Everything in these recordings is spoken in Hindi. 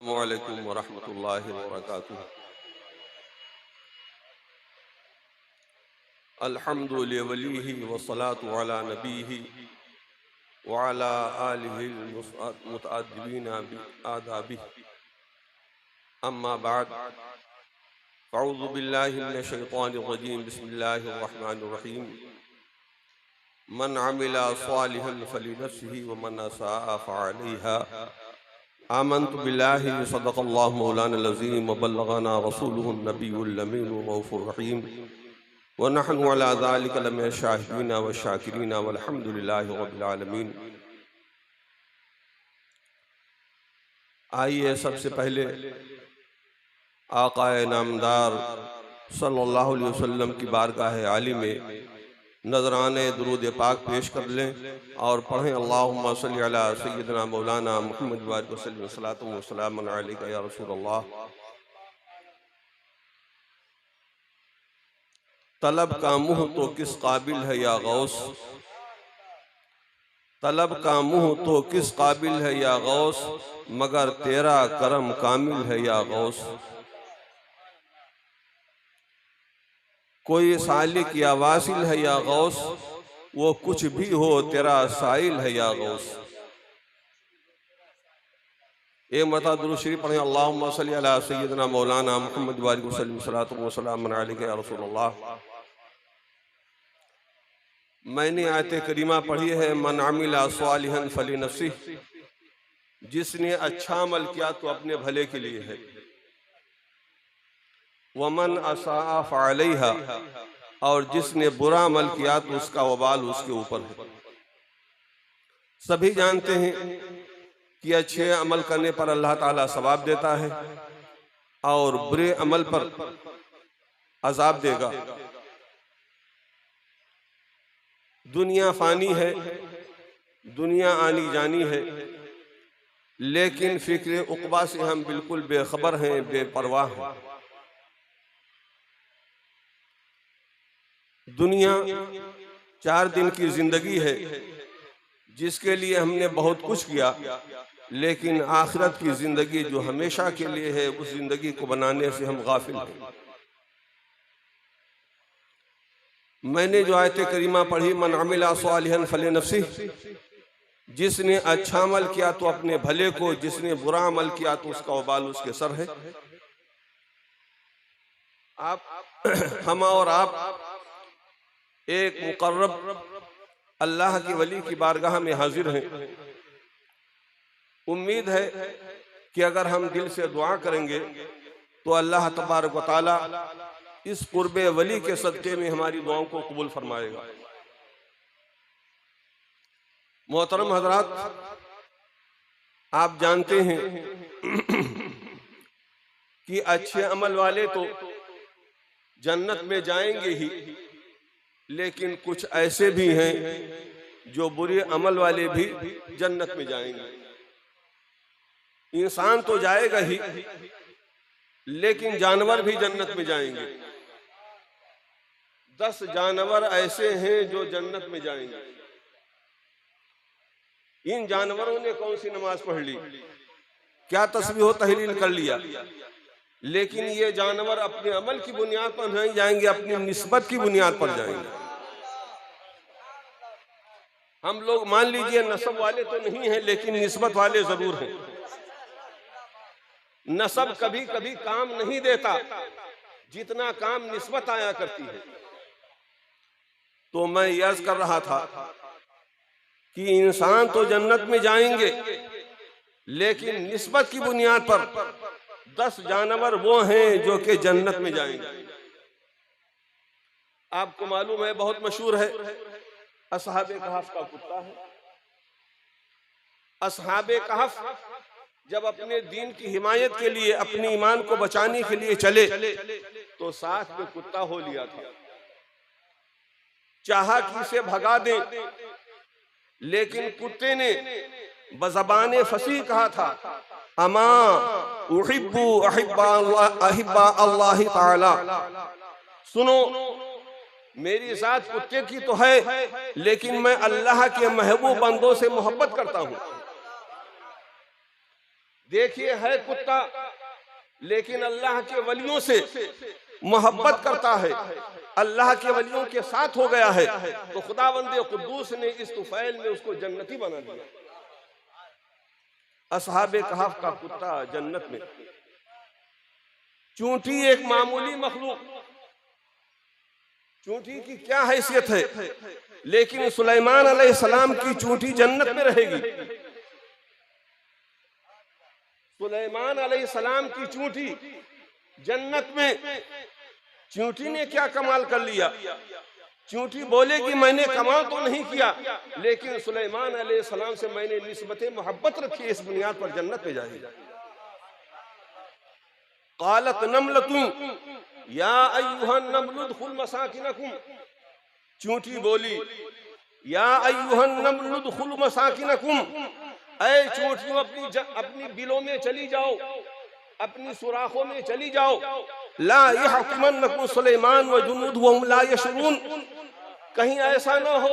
अस्सलामु अलैकुम वरहमतुल्लाहि वबरकातुहू। अल्हम्दुलिल्लाहि वलीही वस्सलातु अला नबीही व अला आलिहिल मुतअद्दिबीना बि आदाबिही। अम्मा बाद, अऊज़ु बिल्लाहि मिनश शैतानिर रजीम, बिस्मिल्लाहिर रहमानिर रहीम। मन अमिला सालिहन फलिनफ्सिही व मन असाअ फअलैहा। आमन्तु बिल्लाहि सदक़ल्लाहु मौलाना अज़ीम व बल्लगना रसूलुहुन नबियुल अमीन व रऊफ़ुर रहीम व नहनु अला ज़ालिका लमिनश शाहिदीन व शाकिरीन वल्हम्दुलिल्लाहि रब्बिल आलमीन। आइए सबसे पहले आक़ाए नामदार सल्लल्लाहु अलैहि वसल्लम की बारगाह आली में नजराने दुरूद पाक पेश कर लें और पढ़ें अल्लाहुम्मा सल्लि अला सय्यिदना मौलाना मुहम्मद व आलिहि वसल्लम सलातु व सलामुन अलैका या रसूल अल्लाह। तलब का मुँह तो किस काबिल है या गौस, तलब का मुँह तो किस काबिल है या गौस, मगर तेरा करम कामिल है या गौस। कोई सालिक या वासिल है या गौस, वो कुछ भी हो तेरा साइल है या गौस। एक मरतबा दुरूद शरीफ पढ़ें अल्लाहुम्मा सल्लि अला सय्यिदना मौलाना मुहम्मद व आलिहि वसल्लम सलातु व सलामुन अलैका या रसूल अल्लाह। मैंने आयत करीमा पढ़ी है, मन अमिला सालिहन फलिनफ्सिही, जिसने अच्छा अमल किया तो अपने भले के लिए है, वमन असाअ फअलैहा, और जिसने बुरा अमल किया तो उसका वबाल उसके ऊपर है। सभी जानते हैं कि अच्छे अमल करने पर अल्लाह ताला सवाब देता है और बुरे अमल पर अजाब देगा। दुनिया फानी है, दुनिया आनी जानी है, लेकिन फिक्र उक़बा से हम बिल्कुल बेखबर हैं, बेपरवाह हैं। दुनिया 4 दिन की जिंदगी है, जिसके लिए हमने बहुत कुछ किया, लेकिन आखिरत की जिंदगी जो हमेशा के लिए है, उस जिंदगी को बनाने से हम गाफिल हैं। मैंने जो आयत करीमा पढ़ी, मन अमिला सालिहन फलिनफ्सिही, जिसने अच्छा अमल किया तो अपने भले को, जिसने बुरा अमल किया तो उसका वबाल उसके सर है। आप हम और आप एक मुकर्रब अल्लाह के वली की बारगाह में हाजिर हैं। उम्मीद है कि अगर हम दिल से दुआ करेंगे तो अल्लाह तबारक व तआला इस कुर्बे वली के सदक़े में हमारी दुआओं को कबूल फरमाएगा। मोहतरम हजरात, आप जानते हैं कि अच्छे अमल वाले तो जन्नत में जाएंगे ही, लेकिन कुछ ऐसे भी हैं जो बुरे अमल वाले भी जन्नत में जाएंगे। इंसान तो जाएगा ही, लेकिन जानवर भी जन्नत में जाएंगे। 10 जानवर ऐसे हैं जो जन्नत में जाएंगे। इन जानवरों ने कौन सी नमाज पढ़ ली, क्या तस्बीह व तहलील कर लिया, लेकिन ये जानवर अपने अमल की बुनियाद पर नहीं जाएंगे, अपनी निस्बत की बुनियाद पर जाएंगे। हम लोग मान लीजिए नस्ब वाले तो नहीं हैं, लेकिन निस्बत वाले जरूर हैं। नस्ब कभी कभी काम नहीं देता जितना काम निस्बत आया करती है। तो मैं ये अर्ज कर रहा था कि इंसान तो जन्नत में जाएंगे, लेकिन निस्बत की बुनियाद पर 10 जानवर वो हैं जो कि जन्नत में जाएंगे। आपको मालूम है, बहुत मशहूर है, असहाबे कहफ का कुत्ता है। असहाबे कहफ जब अपने दीन की हिमायत के लिए, अपने ईमान को बचाने के लिए चले, तो साथ में कुत्ता हो लिया था। चाहा कि इसे भगा दे, लेकिन कुत्ते ने बज़बाने फसीह कहा था, अमा उहिब्बु अहिब्बा अल्लाह ताला, सुनो मेरी जात कुत्ते की तो है, लेकिन मैं अल्लाह के महबूब बंदों से मोहब्बत करता हूँ। देखिए है कुत्ता, लेकिन अल्लाह के वलियों से मोहब्बत करता है, अल्लाह के वलियों के साथ हो गया है, तो खुदावंद कुद्दूस ने इस तुफैल में उसको जन्नती बना दिया। असहाबे कहफ का कुत्ता जन्नत में, चूंटी एक मामूली मखलूक, चूंटी की क्या हैसियत है, लेकिन सुलेमान अलैहिस्सलाम की चूंटी जन्नत में रहेगी। सुलेमान अलैहिस्सलाम की चूंटी जन्नत में। चूंटी ने क्या कमाल कर लिया? चूंटी बोलेगी मैंने कमाल तो नहीं किया, लेकिन सुलेमान अलैहिस्सलाम से मैंने निस्बत मोहब्बत रखी, इस बुनियाद पर जन्नत में जाएगी। क़ालत नमलतुन या अय्युहन नमलु उदखुल मसाकिनकुम, चूंटी बोली या अय्युहन नमलु उदखुल मसाकिनकुम, ऐ चूंटियों अपनी बिलों में चली जाओ, अपनी सुराखों में चली जाओ। ला यहकुमन्नकुम सुलेमान व जुनूदुहु वहुम ला यशऊरून, कहीं ऐसा ना हो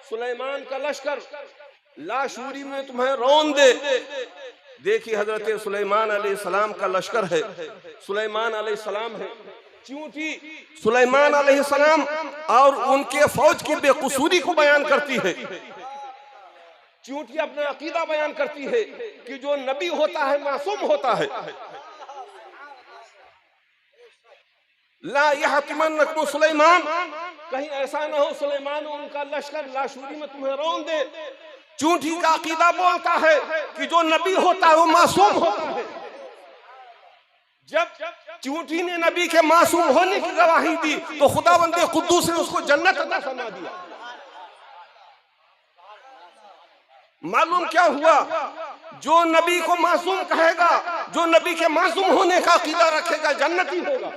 सुलेमान का लश्कर लाशूरी में तुम्हें रौन दे। देखिए हजरत सुलेमान अलैहिस्सलाम का लश्कर है, सुलेमान अलैहिस्सलाम है, चूंटी सुलेमान अलैहिस्सलाम और उनके फौज की बेकसूरी को बयान करती है। चूंटी अपना अकीदा बयान करती है कि जो नबी होता है मासूम होता है। ला यहतिमन्नकुम सुलेमान, कहीं ऐसा ना हो सुलेमान उनका लश्कर लाशूरी में तुम्हें रौन दे। चूंटी का अकीदा बोलता है कि जो नबी होता है वो मासूम होता है। जब चूंटी ने नबी के मासूम होने की गवाही दी तो खुदावंद कुद्दूस ने उसको जन्नत अता फरमा दिया। मालूम क्या हुआ? जो नबी को मासूम कहेगा, जो नबी के मासूम होने का अकीदा रखेगा, जन्नती होगा।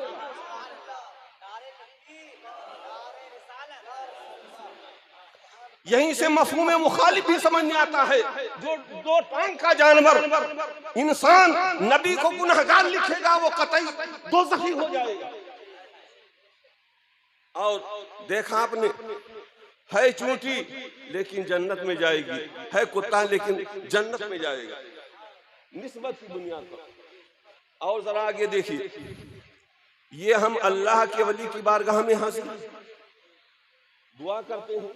यहीं से मफहूम मुखालिफ भी समझ में आता है। जो दो टांग का जानवर इंसान नबी को गुनहगार लिखेगा वो कतई दोज़खी हो जाएगा। और देखा आपने, है चूंटी लेकिन जन्नत में जाएगी, है कुत्ता लेकिन जन्नत में जाएगा, निस्बत की बुनियाद पर। और जरा आगे देखिए, ये हम अल्लाह के वली की बारगाह में हासिल दुआ करते हैं।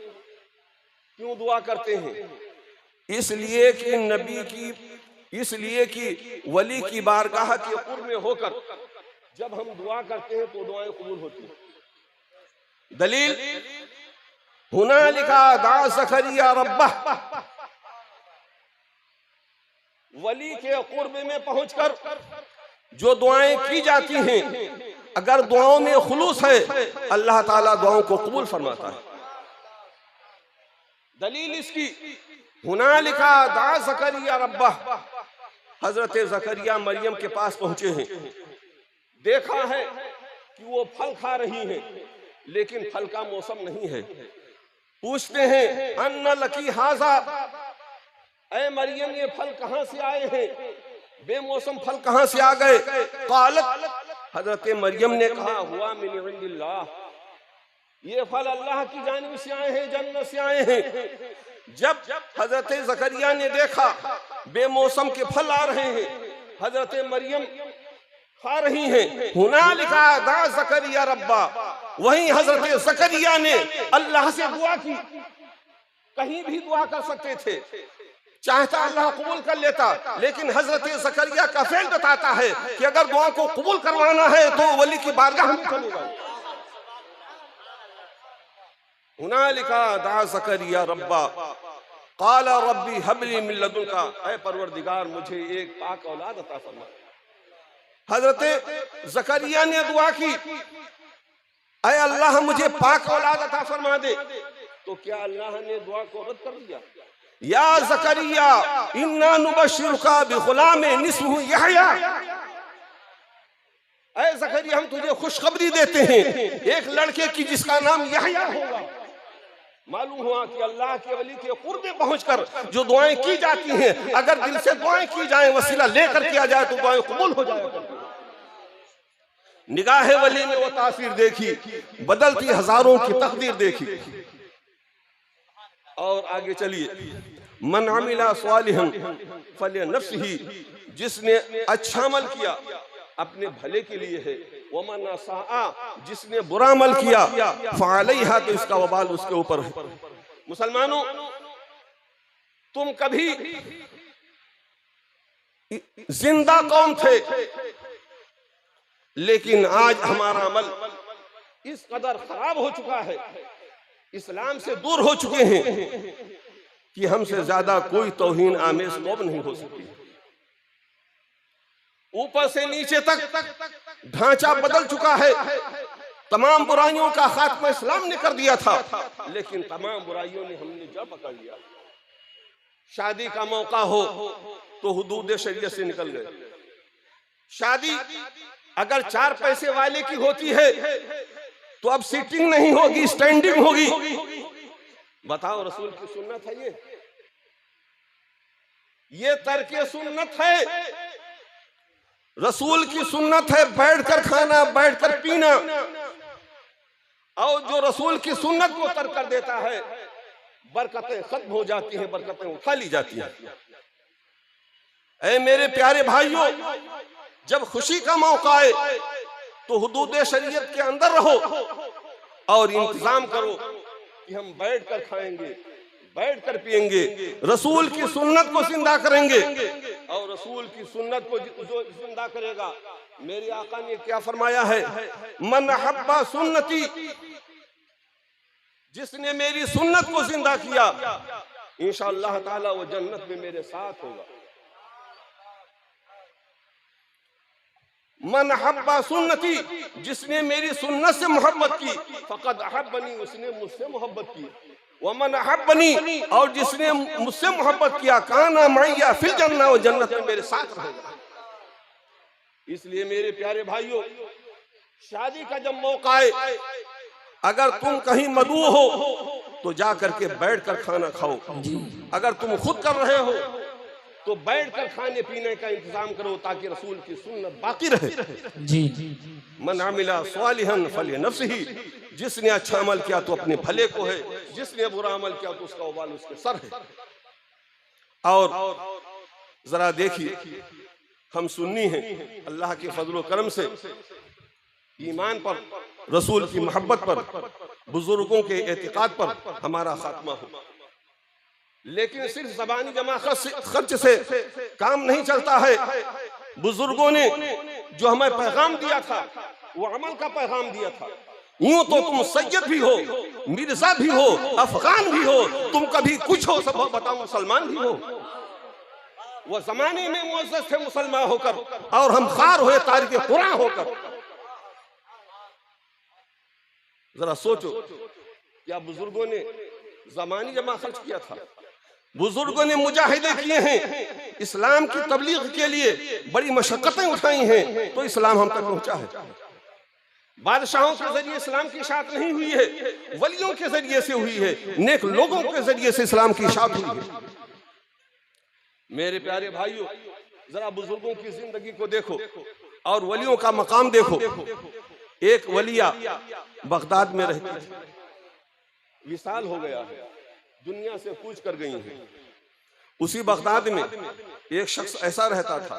क्यों दुआ करते हैं? इसलिए कि नबी की, इसलिए कि वली की बारगाह के कुर्ब में होकर जब हम दुआ करते हैं तो दुआएं कबूल होती हैं। दलील हुनालिका दा ज़करिया रब्बह, वली के कुर्ब में पहुंचकर जो दुआएं की जाती हैं, अगर दुआओं में खुलूस है अल्लाह ताला दुआओं को कबूल फरमाता है। दलील इसकी हुनालिका दा ज़करिया रब्बह, हजरत ज़करिया मरियम के पास पहुंचे हैं, देखा है कि वो फल खा रही हैं, लेकिन फल का मौसम नहीं है। पूछते हैं अन्ना लकी हाजा, ऐ मरियम ये फल कहां से आए हैं, बेमौसम फल कहां से आ गए? क़ालत, हजरत मरियम ने कहा हुआ मिन इंदिल्लाह, ये फल अल्लाह की जानिब से आए हैं, जन्नत से आए हैं। जब हजरत ज़करिया ने देखा बेमौसम के फल आ रहे हैं, हजरत मरियम खा रही हैं, हुनालिका दा ज़करिया रब्बा, वहीं हजरत ज़करिया ने अल्लाह से दुआ की। कहीं भी दुआ कर सकते थे, चाहता अल्लाह कबूल कर लेता, लेकिन हजरत ज़करिया का फेल बताता है कि अगर दुआ को कबूल करवाना है तो वली की बारगाह में चलेगा। हुनालिका दा ज़करिया रब्बा क़ाला रब्बी हबली मिन लदुनका, ऐ परवरदिगार मुझे एक पाक औलाद अता फरमा। हजरत ज़करिया ने दुआ की, ऐ अल्लाह मुझे पाक औलाद अता फरमा दे। तो क्या अल्लाह ने दुआ को रद्द कर दिया? या ज़करिया इन्ना नुबश्शिरुका बिग़ुलामिन इस्मुहु यहया, ऐ ज़करिया हम तुझे खुशखबरी देते हैं एक लड़के की जिसका नाम यहया होगा। मालूम हुआ कि अल्लाह के वली के कुर्ब में पहुंचकर जो दुआएं की जाती हैं, अगर दिल से दुआएं की जाए, वसीला लेकर किया जाए तो दुआएं कबूल हो जाए। निगाह वली ने वो तासीर देखी, बदलती हजारों की तकदीर देखी। और आगे चलिए, मन अमिला सालिहन फलिनफ्सिही, जिसने अच्छा अमल किया अपने भले के लिए है, वमन असाअ जिसने बुरा अमल किया फअलैहा तो इसका वबाल उसके ऊपर है। मुसलमानों, तुम कभी जिंदा कौम थे, लेकिन आज हमारा अमल इस कदर खराब हो चुका है, इस्लाम से दूर हो चुके हैं कि हमसे ज्यादा कोई तौहीन आमेज कौम नहीं हो सकती। ऊपर से नीचे तक ढांचा बदल चुका है। तमाम बुराइयों का खात्मा इस्लाम ने कर दिया था, लेकिन तमाम बुराइयों ने हमने जड़ पकड़ लिया। शादी का मौका हो तो हुदूद शरीयत से निकल गए। शादी अगर 4 पैसे वाले की होती है तो अब सीटिंग नहीं होगी, स्टैंडिंग होगी। बताओ, रसूल की सुन्नत है ये तर्के सुन्नत है। रसूल की सुन्नत है बैठकर खाना, बैठकर पीना। और जो रसूल की सुन्नत को तर्क कर देता है, बरकतें खत्म हो जाती हैं, बरकतें उठा ली जाती हैं। ऐ मेरे प्यारे भाइयों, जब खुशी का मौका आए तो हुदूद शरीयत के अंदर रहो और इंतजाम करो कि हम बैठकर खाएंगे, बैठकर पिएंगे, रसूल की सुन्नत को जिंदा करेंगे। और रसूल की सुन्नत को जो जिंदा करेगा, मेरे आका ने क्या फरमाया है, मन हब्बा सुन्नती, जिसने मेरी सुन्नत को जिंदा किया इंशाअल्लाह ताला वो जन्नत में मेरे साथ होगा। मन हब्बा सुन्नती, जिसने मेरी सुन्नत से मोहब्बत की फकद अहब्बनी, उसने मुझसे मोहब्बत की। वमन अहब्बनी, और जिसने मुझसे मोहब्बत किया काना मैया फिल जन्नह, वो जन्नत में मेरे साथ रहेगा। इसलिए मेरे प्यारे भाइयों, शादी का जब मौका आए, अगर तुम कहीं मदऊ हो तो जा करके बैठ कर खाना खाओ। अगर तुम खुद कर रहे हो तो बैठकर खाने पीने का इंतजाम करो ताकि रसूल की सुन्नत बाकी रहे। जी मन अमिला सालिहन फलिनफ्सिही, जिसने अच्छा अमल किया तो अपने भले को है, जिसने बुरा अमल किया तो उसका वबाल उसके सर है। और जरा देखिए, हम सुन्नी हैं, अल्लाह के फजल करम से ईमान पर, रसूल की मोहब्बत पर, बुजुर्गों के एतिकाद पर हमारा खात्मा हो। लेकिन सिर्फ ज़बानी जमा खर्च से काम नहीं चलता है। बुजुर्गों ने जो हमें पैगाम दिया था वो अमल का पैगाम दिया था। यूं तो तुम सैयद भी हो, मिर्जा भी हो, अफगान भी हो, तुम कभी कुछ हो, सब बताओ मुसलमान भी हो। वो जमाने में मुअज़्ज़ज़ थे मुसलमान होकर, और हम खार हुए तारीख़ कुरान होकर। जरा सोचो, क्या बुजुर्गों ने ज़मानी जमा खर्च किया था? बुजुर्गों ने मुजाहिदे किए हैं, इस्लाम की तबलीग के लिए बड़ी मशक्कतें उठाई हैं, तो इस्लाम हम तक पहुंचा है। बादशाहों के जरिए इस्लाम की इशाअत नहीं हुई है, वलियों के जरिए से हुई है, नेक लोगों के जरिए से इस्लाम की इशाअत हुई है। मेरे प्यारे भाइयों, जरा बुजुर्गों की जिंदगी को देखो और वलियों का मकाम देखो। एक वलिया बगदाद में रहती थी, विसाल हो गया है, दुनिया से कूच कर गई हैं। उसी बगदाद में एक शख्स ऐसा रहता था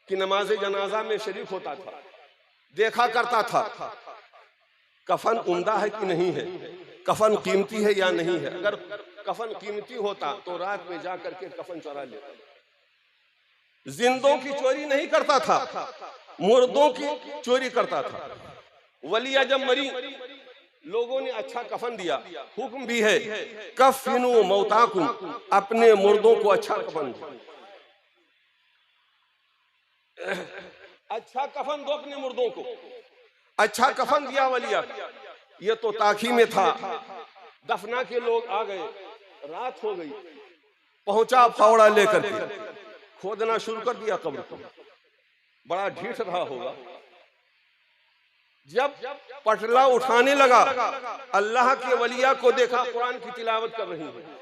कि नमाज जनाजा में शरीक होता था, देखा करता था कफन उम्दा है कि नहीं है, कफन कीमती है या नहीं है। अगर कफन कीमती होता तो रात में जा करके कफन चुरा लेता। जिंदों की चोरी नहीं करता था, मुर्दों की चोरी करता था। वलिया जब मरी, लोगों ने अच्छा कफन दिया, हुक्म भी है कफिनु मौताकुम, अपने मुर्दों को अच्छा कफन दो, अच्छा कफन दो अपने मुर्दों को। अच्छा कफन दिया वलिया। ये तो ताखी में था, दफना के लोग आ गए, रात हो गई, पहुंचा फावड़ा लेकर के, खोदना शुरू कर दिया कब्र को। बड़ा ढीठ रहा होगा। जब पटला उठाने लगा, अल्लाह के वलिया को देखा कुरान की तिलावत कर रही है।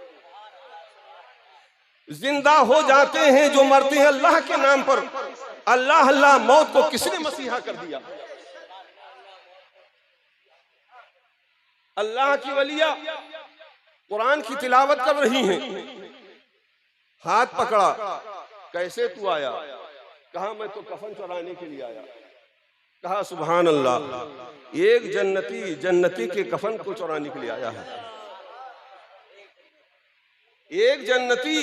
जिंदा हो जाते हैं जो मरते हैं अल्लाह के नाम पर। अल्लाह अल्लाह, मौत को किसने मसीहा कर दिया? अल्लाह की वलिया कुरान की तिलावत कर रही हैं। हाथ पकड़ा, कैसे तू आया? कहा मैं तो कफन चुराने के लिए आया। कहा सुभान अल्लाह, एक जन्नती जन्नती के कफन को चुराने के लिए आया है। एक जन्नती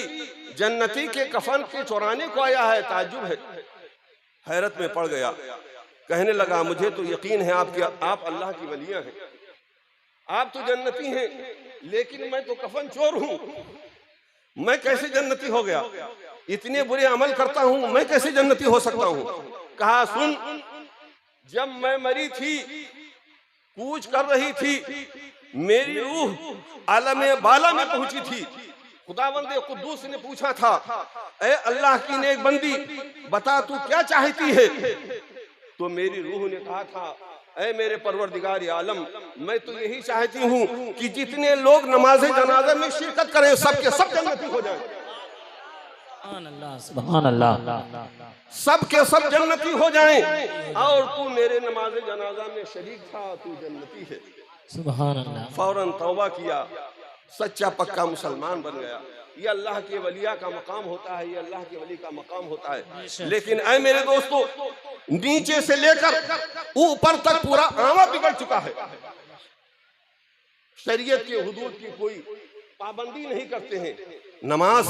जन्नती के कफन के चुराने को आया है। ताज्जुब है, हैरत में पड़ गया। कहने लगा मुझे तो यकीन है आप अल्लाह की वलियां हैं, आप तो जन्नती हैं, लेकिन मैं तो कफन चोर हूं, मैं कैसे जन्नती हो गया? इतने बुरे अमल करता हूं, मैं कैसे जन्नती हो सकता हूं? कहा सुन, जब मैं मरी थी, कूच कर रही थी, मेरी रूह आलमे बाला में पहुंची थी। खुदावंदे कुद्दूस ने पूछा था, ए अल्लाह की नेक बंदी, बता तू क्या चाहती है? तो मेरी रूह ने कहा था, ऐ मेरे परवरदिगार आलम, मैं तो यही चाहती हूँ कि जितने लोग नमाज जनाजा में शिरकत करें सबके सब जन्नती हो जाएं। सुभान अल्लाह, सबके सब जन्नती हो जाएं। और तू मेरे नमाज जनाजा में शरीक था, तू जन्नती है। सुभान अल्लाह। फौरन तौबा किया, सच्चा पक्का मुसलमान बन गया। ये अल्लाह के वलिया का मकाम होता है, ये अल्लाह के वली का मकाम होता है। लेकिन ऐ मेरे दोस्तों, नीचे से लेकर ऊपर तक पूरा आवा बिगड़ चुका है। शरीयत के हुदूद की कोई पाबंदी नहीं करते हैं। नमाज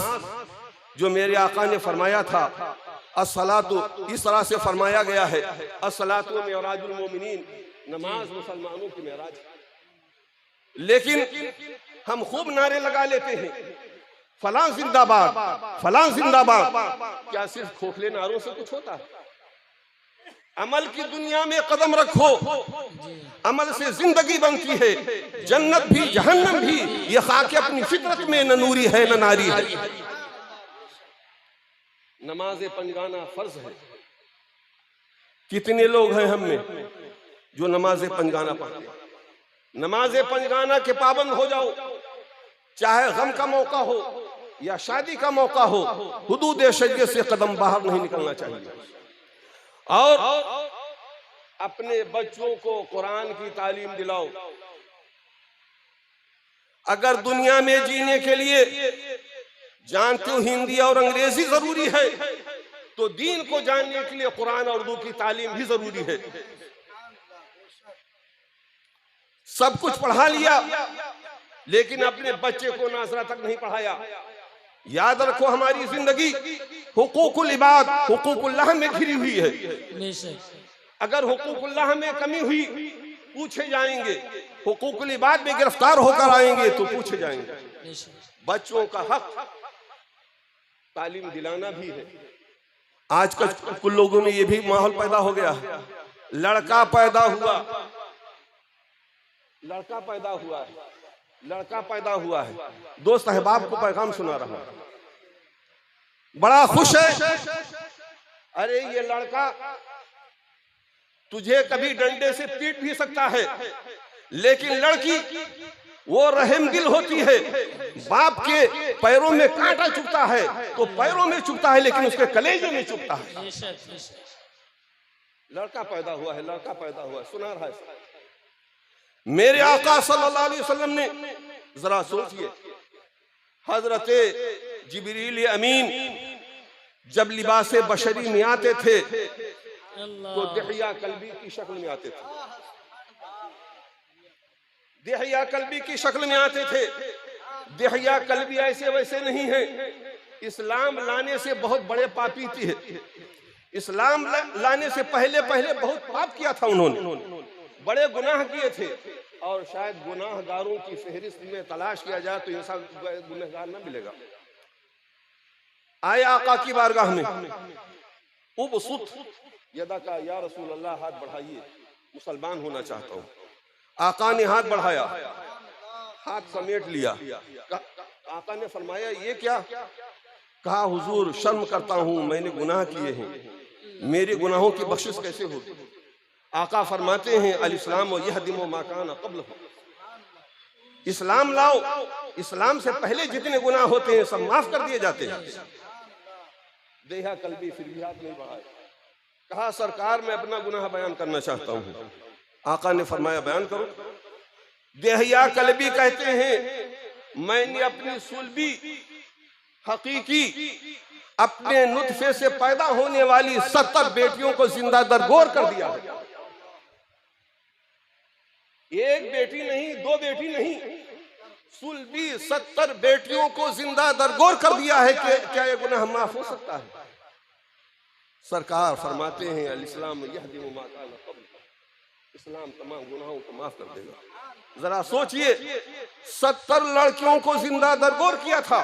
जो मेरे आका ने फरमाया था, अस्सलातु, इस तरह से फरमाया गया है, अस्सलातु मेराजुल मोमिनीन, नमाज मुसलमानों की मेराज। लेकिन हम खूब नारे लगा लेते हैं, फलां जिंदाबाद, फलां जिंदाबाद। क्या सिर्फ खोखले नारों से कुछ होता है? अमल की दुनिया में कदम रखो, अमल से जिंदगी बनती है, जन्नत भी जहन्नम भी। ये खाके अपनी फितरत में न नूरी है न नारी है। नमाज पंजगाना फर्ज है। कितने लोग हैं हम में जो नमाज पंजगाना पढ़ते हैं? नमाज पंजगाना के पाबंद हो जाओ, चाहे गम का मौका हो या शादी का मौका हो, हुदूद शरीयत से कदम बाहर नहीं निकलना चाहिए। और अपने बच्चों को कुरान की तालीम दिलाओ। अगर दुनिया में जीने के लिए जानते हो हिंदी और अंग्रेजी जरूरी है, तो दीन को जानने के लिए कुरान और उर्दू की तालीम भी जरूरी है। सब कुछ पढ़ा लिया, लेकिन अपने बच्चे को नाजरा तक नहीं पढ़ाया। याद रखो, हमारी जिंदगी हुकूकुल इबाद, हुकूकुल्लाह में घिरी हुई है। अगर हुकूकुल्लाह में कमी हुई, पूछे जाएंगे। हुकूकुल इबाद में गिरफ्तार होकर आएंगे तो पूछे जाएंगे। बच्चों का हक तालीम दिलाना भी है। आजकल कुछ लोगों में ये भी माहौल पैदा हो गया है, लड़का पैदा हुआ, लड़का पैदा हुआ है, लड़का पैदा हुआ है। दोस्त अहबाब को पैगाम सुना रहा है, बड़ा खुश है। अरे ये लड़का तुझे कभी डंडे से पीट भी सकता है, लेकिन लड़की वो रहम दिल होती है। बाप के पैरों में कांटा चुभता है तो पैरों में चुभता है, लेकिन उसके कलेजे में चुभता है। लड़का पैदा हुआ है, लड़का पैदा हुआ है, सुना रहा है। मेरे आका सल्लल्लाहु अलैहि वसल्लम ने, जरा सोचिए, हजरते जिब्रील अमीन जब लिबासे बशरी में आते थे तो दहिया कल्बी की शक्ल में आते थे। दहिया कल्बी की शक्ल में आते थे। दहिया कल्बी ऐसे वैसे नहीं है, इस्लाम लाने से बहुत बड़े पापी थे। इस्लाम लाने से पहले पहले बहुत पाप किया था उन्होंने, बड़े गुनाह किए थे। और शायद गुनाहगारों की फहरिस्त में तलाश किया जाए तो इंसान गुनहगार ना मिलेगा। आए आका की बारगाह में, उबसुत यदा का, या रसूल अल्लाह, हाथ बढ़ाइए, मुसलमान होना चाहता हूँ। आका ने हाथ बढ़ाया, हाथ समेट लिया। आका ने फरमाया ये क्या? कहा हुजूर शर्म करता हूँ, मैंने गुनाह किए हैं, मेरे गुनाहों की बख्शिश कैसे होगी? आका फरमाते हैं अल इस्लाम व यहदिमु मा कान क़ब्ल, इस्लाम लाओ, इस्लाम से पहले जितने गुनाह होते हैं सब माफ कर दिए जाते हैं। देहा कल्बी फिर भी हाथ नहीं बढ़ाया। कहा सरकार मैं अपना गुनाह बयान करना चाहता हूँ। आका ने फरमाया बयान करो। देहिया कल्बी कहते हैं मैंने अपनी सुल्बी हकीकी अपने नुतफे से पैदा होने वाली 70 बेटियों को जिंदा दरगोर कर दिया है। एक बेटी नहीं, दो बेटी नहीं, सुलभी 70 बेटियों को जिंदा दरगोर कर दिया है कि क्या ये गुनाह माफ हो सकता है? सरकार फरमाते हैं अल इस्लाम यहदिमु मा कान क़ब्ल, इस्लाम तमाम गुनाहों को माफ कर देगा। जरा सोचिए, 70 लड़कियों को जिंदा दरगोर किया था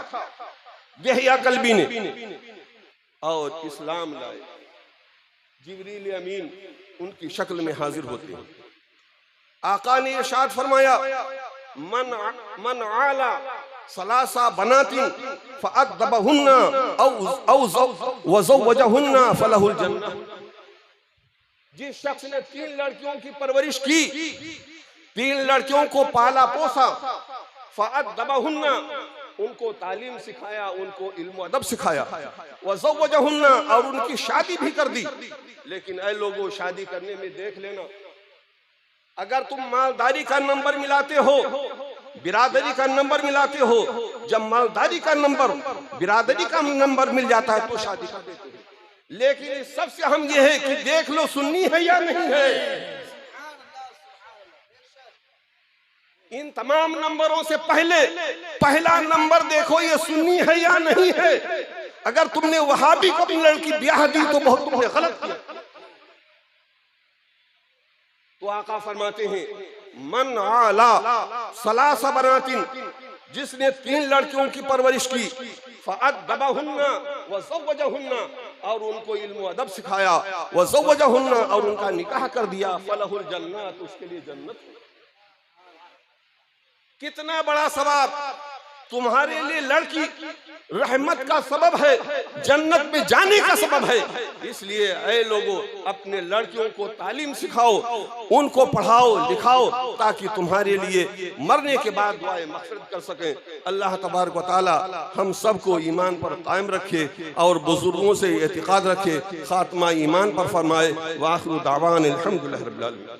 यहया कल्बी ने, और इस्लाम लाए। जिब्रील अमीन उनकी शक्ल में हाजिर होते हैं। आका ने इरशाद फरमाया, मन आला सलासा बनातिन फअदबहुन्ना औ वज़व्वजहुन्ना फलहुल जन्नह। जिस शख्स ने 3 लड़कियों की परवरिश की, 3 लड़कियों को पाला पोसा, फअदबहुन्ना उनको तालीम सिखाया, उनको इल्म अदब सिखाया, वज़व्वजहुन्ना और उनकी शादी भी कर दी। लेकिन ऐ लोगों, शादी करने में देख लेना, अगर तुम मालदारी का नंबर मिलाते हो, बिरादरी का नंबर मिलाते हो, जब मालदारी का नंबर बिरादरी का नंबर मिल जाता है तो शादी कर देते हो। लेकिन सबसे अहम यह है कि देख लो सुन्नी है या नहीं है। इन तमाम नंबरों से पहला नंबर देखो, ये सुन्नी है या नहीं है। अगर तुमने वहाबी को अपनी लड़की ब्याह दी तो बहुत तुमने गलत किया। तो आका फरमाते हैं, मन आला सलासा बनातिन, जिसने 3 लड़कियों की परवरिश की, फअदबहुन्ना वज़व्वजहुन्ना और उनको इल्म अदब सिखाया, वज़व्वजहुन्ना और उनका निकाह कर दिया, फलहुल जन्नत, उसके लिए जन्नत। कितना बड़ा सवाब! तुम्हारे लिए लड़की रहमत का सबब है, जन्नत में जाने का सबब है। इसलिए ऐ लोगों, अपने लड़कियों को तालीम सिखाओ, उनको पढ़ाओ लिखाओ, ताकि तुम्हारे लिए मरने के बाद दुआएं मग़फ़िरत कर सकें। अल्लाह तबारक व तआला हम सबको ईमान पर कायम रखे और बुजुर्गों से एतिक़ाद रखे, खात्मा ईमान पर फरमाए। व आखिरु दावाना अल्हम्दुलिल्लाहि रब्बिल आलमीन।